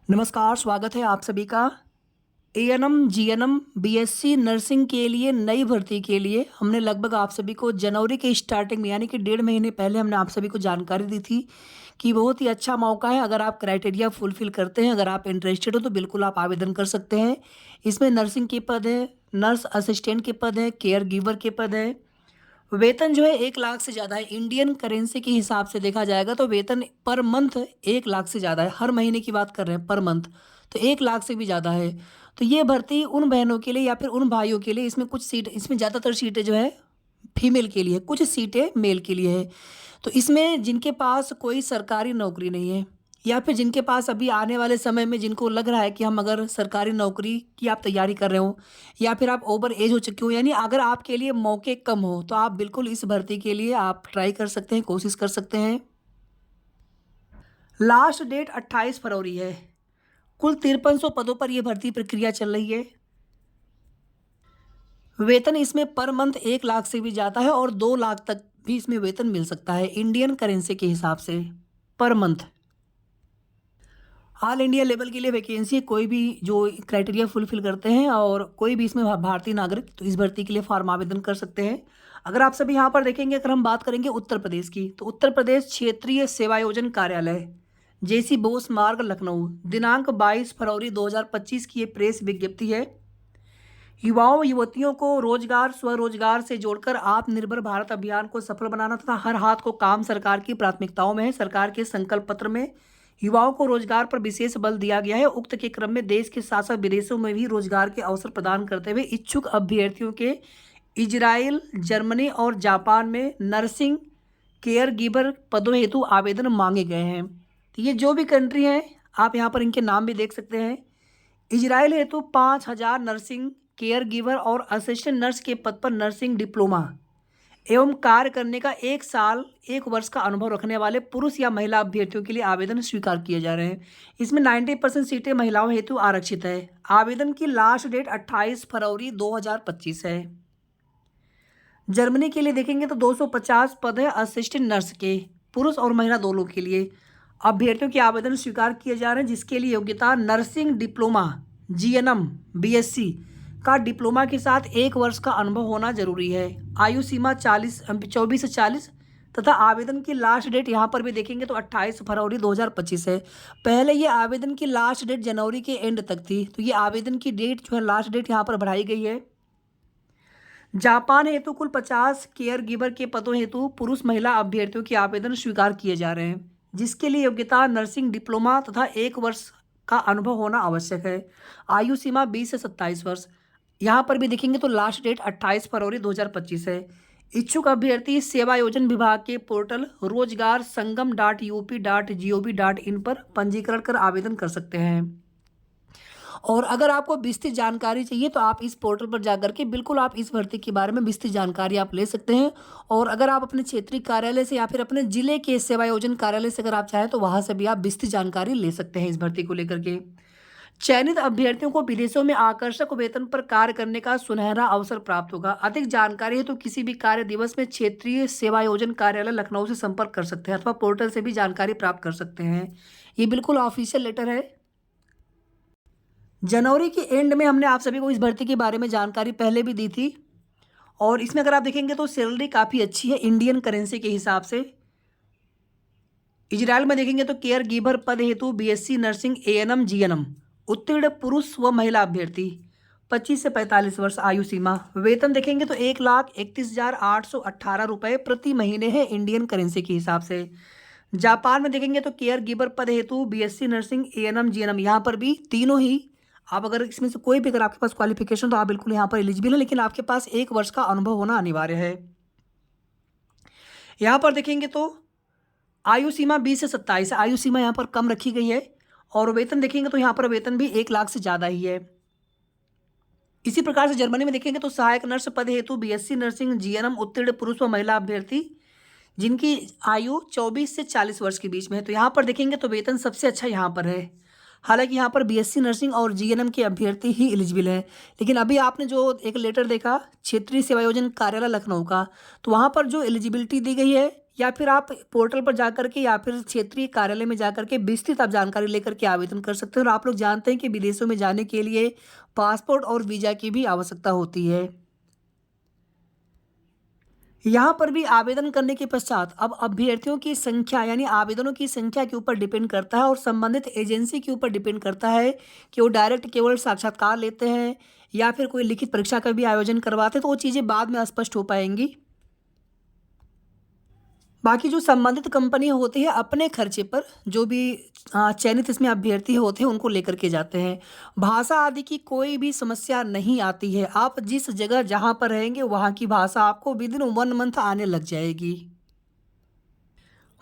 नमस्कार, स्वागत है आप सभी का। एएनएम, जीएनएम, बीएससी नर्सिंग के लिए नई भर्ती के लिए हमने लगभग आप सभी को जनवरी के स्टार्टिंग में यानी कि 1.5 महीने पहले हमने आप सभी को जानकारी दी थी कि बहुत ही अच्छा मौका है। अगर आप क्राइटेरिया फुलफिल करते हैं, अगर आप इंटरेस्टेड हो तो बिल्कुल आप आवेदन कर सकते हैं। इसमें नर्सिंग के पद है, नर्स असिस्टेंट के पद है, केयर गिवर के पद है। वेतन जो है 1 लाख से ज़्यादा है। इंडियन करेंसी के हिसाब से देखा जाएगा तो वेतन पर मंथ 1 लाख से ज़्यादा है। हर महीने की बात कर रहे हैं, पर मंथ तो 1 लाख से भी ज़्यादा है। तो ये भर्ती उन बहनों के लिए या फिर उन भाइयों के लिए, इसमें ज़्यादातर सीटें जो है फीमेल के लिए, कुछ सीटें मेल के लिए है। तो इसमें जिनके पास कोई सरकारी नौकरी नहीं है या फिर जिनके पास अभी आने वाले समय में जिनको लग रहा है कि हम अगर सरकारी नौकरी की आप तैयारी कर रहे हो या फिर आप ओवर एज हो चुके हो, यानी अगर आपके लिए मौके कम हो, तो आप बिल्कुल इस भर्ती के लिए आप ट्राई कर सकते हैं, कोशिश कर सकते हैं। लास्ट डेट 28 फरवरी है। कुल 5300 पदों पर यह भर्ती प्रक्रिया चल रही है। वेतन इसमें पर मंथ 1 लाख से भी ज़्यादा है और 2 लाख तक भी इसमें वेतन मिल सकता है इंडियन करेंसी के हिसाब से per month. All India level के लिए वैकेंसी है। कोई भी जो क्राइटेरिया फुलफिल करते हैं और कोई भी इसमें भारतीय नागरिक तो इस भर्ती के लिए फॉर्म आवेदन कर सकते हैं। अगर आप सभी यहाँ पर देखेंगे, अगर हम बात करेंगे उत्तर प्रदेश की, तो उत्तर प्रदेश क्षेत्रीय सेवायोजन कार्यालय, जेसी बोस मार्ग, लखनऊ, दिनांक 22 फरवरी 2025 की ये प्रेस विज्ञप्ति है। युवाओं युवतियों को रोजगार स्वरोजगार से जोड़कर आत्मनिर्भर भारत अभियान को सफल बनाना तथा हर हाथ को काम सरकार की प्राथमिकताओं में है। सरकार के संकल्प पत्र में युवाओं को रोजगार पर विशेष बल दिया गया है। उक्त के क्रम में देश के साथ साथ विदेशों में भी रोजगार के अवसर प्रदान करते हुए इच्छुक अभ्यर्थियों के इजराइल, जर्मनी और जापान में नर्सिंग केयर गिवर पदों हेतु आवेदन मांगे गए हैं। तो ये जो भी कंट्री हैं, आप यहाँ पर इनके नाम भी देख सकते हैं। इजराइल हेतु 5,000 नर्सिंग केयर गिवर और असिस्टेंट नर्स के पद पर नर्सिंग डिप्लोमा एवं कार्य करने का 1 साल 1 वर्ष का अनुभव रखने वाले पुरुष या महिला अभ्यर्थियों के लिए आवेदन स्वीकार किए जा रहे हैं। इसमें 90% सीटें महिलाओं हेतु आरक्षित है। आवेदन की लास्ट डेट 28 फरवरी 2025 है। जर्मनी के लिए देखेंगे तो 250 पद है असिस्टेंट नर्स के, पुरुष और महिला दोनों के लिए। अभ्यर्थियों के आवेदन स्वीकार किए जा रहे हैं जिसके लिए योग्यता नर्सिंग डिप्लोमा, जीएनएम, बीएससी का डिप्लोमा के साथ 1 वर्ष का अनुभव होना जरूरी है। आयु सीमा 24 से 40 तथा आवेदन की लास्ट डेट यहाँ पर भी देखेंगे तो 28 फरवरी 2025 है। पहले ये आवेदन की लास्ट डेट जनवरी के एंड तक थी, तो ये आवेदन की डेट जो है लास्ट डेट यहाँ पर बढ़ाई गई है। जापान हेतु कुल 50 केयर गिवर के पदों हेतु पुरुष महिला अभ्यर्थियों के आवेदन स्वीकार किए जा रहे हैं जिसके लिए योग्यता नर्सिंग डिप्लोमा तथा 1 वर्ष का अनुभव होना आवश्यक है। आयु सीमा 20 से 27 वर्ष। यहाँ पर भी देखेंगे तो लास्ट डेट 28 फरवरी 2025 है। इच्छुक अभ्यर्थी सेवायोजन विभाग के पोर्टल रोजगार संगम .up.gov.in पर पंजीकरण कर आवेदन कर सकते हैं। और अगर आपको विस्तृत जानकारी चाहिए तो आप इस पोर्टल पर जाकर के बिल्कुल आप इस भर्ती के बारे में विस्तृत जानकारी आप ले सकते हैं। और अगर आप अपने क्षेत्रीय कार्यालय से या फिर अपने जिले के सेवायोजन कार्यालय से अगर आप चाहें तो वहां से भी आप विस्तृत जानकारी ले सकते हैं इस भर्ती को लेकर के। चयनित अभ्यर्थियों को विदेशों में आकर्षक वेतन पर कार्य करने का सुनहरा अवसर प्राप्त होगा। अधिक जानकारी है तो किसी भी कार्य दिवस में क्षेत्रीय सेवायोजन कार्यालय लखनऊ से संपर्क कर सकते हैं अथवा पोर्टल से भी जानकारी प्राप्त कर सकते हैं। ये बिल्कुल ऑफिशियल लेटर है। जनवरी के एंड में हमने आप सभी को इस भर्ती के बारे में जानकारी पहले भी दी थी और इसमें अगर आप देखेंगे तो सैलरी काफ़ी अच्छी है इंडियन करेंसी के हिसाब से। इजराइल में देखेंगे तो केयर गिवर पद हेतु बीएससी नर्सिंग एएनएम जीएनएम उत्तीर्ण पुरुष व महिला अभ्यर्थी 25 से 45 वर्ष आयु सीमा। वेतन देखेंगे तो 1,31,818 रुपये प्रति महीने है इंडियन करेंसी के हिसाब से। जापान में देखेंगे तो केयर गिवर पद हेतु बीएससी नर्सिंग एएनएम जीएनएम, यहाँ पर भी तीनों ही आप अगर इसमें से कोई भी अगर आपके पास क्वालिफिकेशन तो आप बिल्कुल यहाँ पर एलिजिबल है, लेकिन आपके पास 1 वर्ष का अनुभव होना अनिवार्य है। यहाँ पर देखेंगे तो आयु सीमा 20 से 27 है। आयु सीमा यहाँ पर कम रखी गई है और वेतन देखेंगे तो यहाँ पर वेतन भी 1 लाख से ज़्यादा ही है। इसी प्रकार से जर्मनी में देखेंगे तो सहायक नर्स पद हेतु बीएससी नर्सिंग जीएनएम उत्तीर्ण पुरुष व महिला अभ्यर्थी जिनकी आयु 24 से 40 वर्ष के बीच में है। तो यहाँ पर देखेंगे तो वेतन सबसे अच्छा यहाँ पर है। हालांकि यहाँ पर बीएससी नर्सिंग और जीएनएम के अभ्यर्थी ही एलिजिबल हैं, लेकिन अभी आपने जो एक लेटर देखा क्षेत्रीय सेवायोजन कार्यालय लखनऊ का, तो वहाँ पर जो एलिजिबिलिटी दी गई है या फिर आप पोर्टल पर जाकर के या फिर क्षेत्रीय कार्यालय में जाकर के विस्तृत आप जानकारी लेकर के आवेदन कर सकते हैं। और आप लोग जानते हैं कि विदेशों में जाने के लिए पासपोर्ट और वीज़ा की भी आवश्यकता होती है। यहाँ पर भी आवेदन करने के पश्चात अब अभ्यर्थियों की संख्या यानी आवेदनों की संख्या के ऊपर डिपेंड करता है और संबंधित एजेंसी के ऊपर डिपेंड करता है कि वो डायरेक्ट केवल साक्षात्कार लेते हैं या फिर कोई लिखित परीक्षा का भी आयोजन करवाते हैं, तो वो चीज़ें बाद में स्पष्ट हो पाएंगी। बाकी जो संबंधित कंपनी होती है अपने खर्चे पर जो भी चयनित इसमें अभ्यर्थी होते हैं उनको लेकर के जाते हैं। भाषा आदि की कोई भी समस्या नहीं आती है। आप जिस जगह जहाँ पर रहेंगे वहाँ की भाषा आपको विदिन 1 मंथ आने लग जाएगी।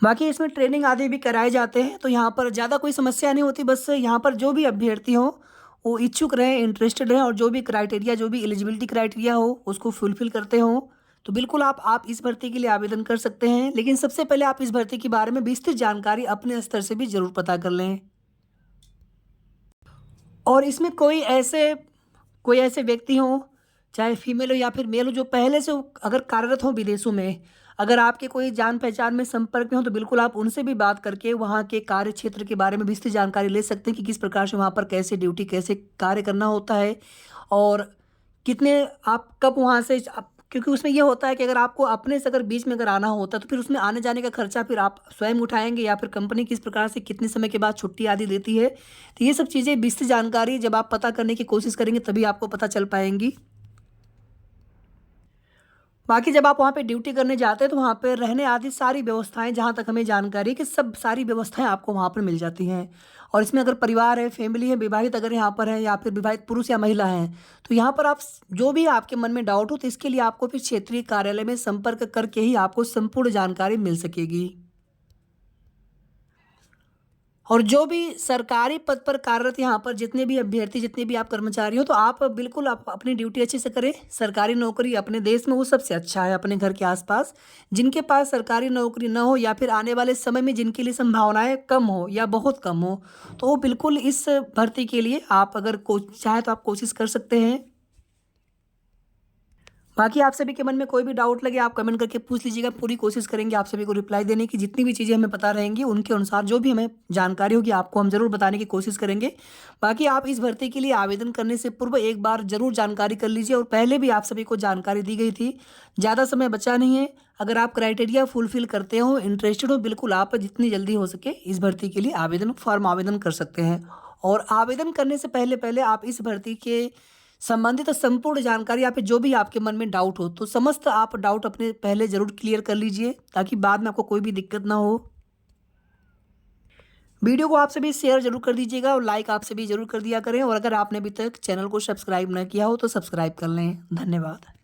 बाकी इसमें ट्रेनिंग आदि भी कराए जाते हैं, तो यहाँ पर ज़्यादा कोई समस्या नहीं होती। बस यहाँ पर जो भी अभ्यर्थी हो वो इच्छुक रहें, इंटरेस्टेड रहें और जो भी क्राइटेरिया जो भी एलिजिबिलिटी क्राइटेरिया हो उसको फुलफ़िल करते हों, तो बिल्कुल आप इस भर्ती के लिए आवेदन कर सकते हैं। लेकिन सबसे पहले आप इस भर्ती के बारे में विस्तृत जानकारी अपने स्तर से भी ज़रूर पता कर लें। और इसमें कोई ऐसे व्यक्ति हों, चाहे फीमेल हो या फिर मेल हो, जो पहले से अगर कार्यरत हों विदेशों में, अगर आपके कोई जान पहचान में संपर्क में हो, तो बिल्कुल आप उनसे भी बात करके वहाँ के कार्य क्षेत्र के बारे में विस्तृत जानकारी ले सकते हैं कि किस प्रकार से वहाँ पर कैसे ड्यूटी कैसे कार्य करना होता है और कितने आप कब वहाँ से क्योंकि उसमें ये होता है कि अगर आपको अपने से अगर बीच में अगर आना होता है तो फिर उसमें आने जाने का खर्चा फिर आप स्वयं उठाएंगे या फिर कंपनी किस प्रकार से कितने समय के बाद छुट्टी आदि देती है। तो ये सब चीज़ें विस्तृत जानकारी जब आप पता करने की कोशिश करेंगे तभी आपको पता चल पाएंगी। बाकी जब आप वहाँ पे ड्यूटी करने जाते हैं तो वहाँ पे रहने आदि सारी व्यवस्थाएं, जहाँ तक हमें जानकारी है कि सब सारी व्यवस्थाएं आपको वहाँ पर मिल जाती हैं। और इसमें अगर परिवार है, फैमिली है, विवाहित अगर यहाँ पर है या फिर विवाहित पुरुष या महिला हैं, तो यहाँ पर आप जो भी आपके मन में डाउट हो तो इसके लिए आपको फिर क्षेत्रीय कार्यालय में संपर्क करके ही आपको संपूर्ण जानकारी मिल सकेगी। और जो भी सरकारी पद पर कार्यरत यहाँ पर जितने भी अभ्यर्थी, जितने भी आप कर्मचारी हो, तो आप बिल्कुल आप अपनी ड्यूटी अच्छे से करें। सरकारी नौकरी अपने देश में वो सबसे अच्छा है अपने घर के आसपास। जिनके पास सरकारी नौकरी ना हो या फिर आने वाले समय में जिनके लिए संभावनाएं कम हो या बहुत कम हो, तो वो बिल्कुल इस भर्ती के लिए आप अगर चाहें तो आप कोशिश कर सकते हैं। बाकी आप सभी के मन में कोई भी डाउट लगे आप कमेंट करके पूछ लीजिएगा, पूरी कोशिश करेंगे आप सभी को रिप्लाई देने की। जितनी भी चीज़ें हमें पता रहेंगी उनके अनुसार जो भी हमें जानकारी होगी आपको हम ज़रूर बताने की कोशिश करेंगे। बाकी आप इस भर्ती के लिए आवेदन करने से पूर्व एक बार ज़रूर जानकारी कर लीजिए और पहले भी आप सभी को जानकारी दी गई थी। ज़्यादा समय बचा नहीं है। अगर आप क्राइटेरिया फुलफिल करते हो, इंटरेस्टेड हो, बिल्कुल आप जितनी जल्दी हो सके इस भर्ती के लिए फॉर्म आवेदन कर सकते हैं। और आवेदन करने से पहले पहले आप इस भर्ती के संबंधित संपूर्ण जानकारी या फिर जो भी आपके मन में डाउट हो तो समस्त आप डाउट अपने पहले ज़रूर क्लियर कर लीजिए ताकि बाद में आपको कोई भी दिक्कत ना हो। वीडियो को आप सभी शेयर जरूर कर दीजिएगा और लाइक आप सभी जरूर कर दिया करें। और अगर आपने अभी तक चैनल को सब्सक्राइब न किया हो तो सब्सक्राइब कर लें। धन्यवाद।